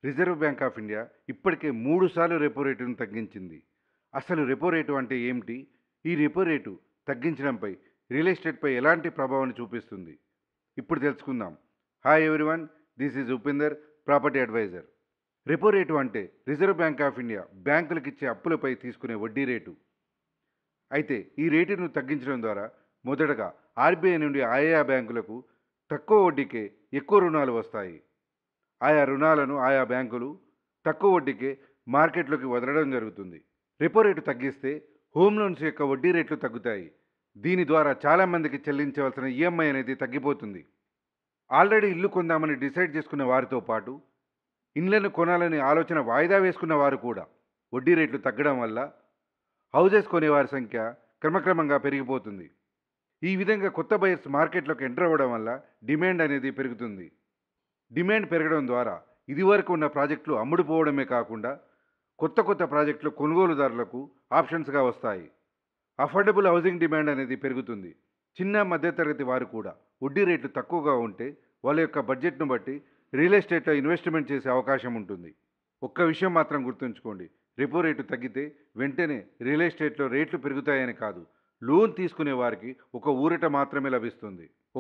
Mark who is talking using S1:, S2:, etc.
S1: Reserve Bank of India ఇప్పటికే 3 సార్లు repo రేటును తగ్గించింది. అసలు రెపో రేటు అంటే ఏమిటి? ఈ రెపో రేటు తగ్గించడంపై రియల్ ఎస్టేట్‌పై ఎలాంటి ప్రభావాన్ని చూపిస్తుంది? ఇప్పుడు తెలుసుకుందాం. Hi everyone, this is Upender, property advisor. Repo rate అంటే రిజర్వ్ బ్యాంక్ ఆఫ్ ఇండియా బ్యాంకులకిచ్చే అప్పులపై తీసుకునే వడ్డీ రేటు. అయితే ఈ రేటును తగ్గించడం ద్వారా మొదటగా ఆర్‌బీఐ నుండి ఆయా బ్యాంకులకు తక్కువ వడ్డీకే ఎక్కువ రుణాలు వస్తాయి. ఆయా రుణాలను ఆయా బ్యాంకులు తక్కువ వడ్డీకే మార్కెట్లోకి వదలడం జరుగుతుంది. రెపో రేటు తగ్గిస్తే హోమ్ లోన్స్ యొక్క వడ్డీ రేట్లు తగ్గుతాయి. దీని ద్వారా చాలామందికి చెల్లించవలసిన ఈఎంఐ అనేది తగ్గిపోతుంది. ఆల్రెడీ ఇల్లు కొందామని డిసైడ్ చేసుకున్న వారితో పాటు ఇండ్లను కొనాలని ఆలోచన వాయిదా వేసుకున్న వారు కూడా వడ్డీ రేట్లు తగ్గడం వల్ల హౌజెస్ కొనేవారి సంఖ్య క్రమక్రమంగా పెరిగిపోతుంది. ఈ విధంగా కొత్త బయర్స్ మార్కెట్లోకి ఎంటర్ అవ్వడం వల్ల డిమాండ్ అనేది పెరుగుతుంది. డిమాండ్ పెరగడం ద్వారా ఇదివరకు ఉన్న ప్రాజెక్టులు అమ్ముడుపోవడమే కాకుండా కొత్త కొత్త ప్రాజెక్టులు కొనుగోలుదారులకు ఆప్షన్స్గా వస్తాయి. అఫోర్డబుల్ హౌసింగ్ డిమాండ్ అనేది పెరుగుతుంది. చిన్న మధ్యతరగతి వారు కూడా వడ్డీ రేట్లు తక్కువగా ఉంటే వాళ్ళ యొక్క బడ్జెట్ను బట్టి రియల్ ఎస్టేట్లో ఇన్వెస్ట్మెంట్ చేసే అవకాశం ఉంటుంది. ఒక్క విషయం మాత్రం గుర్తుంచుకోండి, రెపో రేటు తగ్గితే వెంటనే రియల్ ఎస్టేట్లో రేట్లు పెరుగుతాయని కాదు, లోన్ తీసుకునే వారికి ఒక ఊరట మాత్రమే లభిస్తుంది.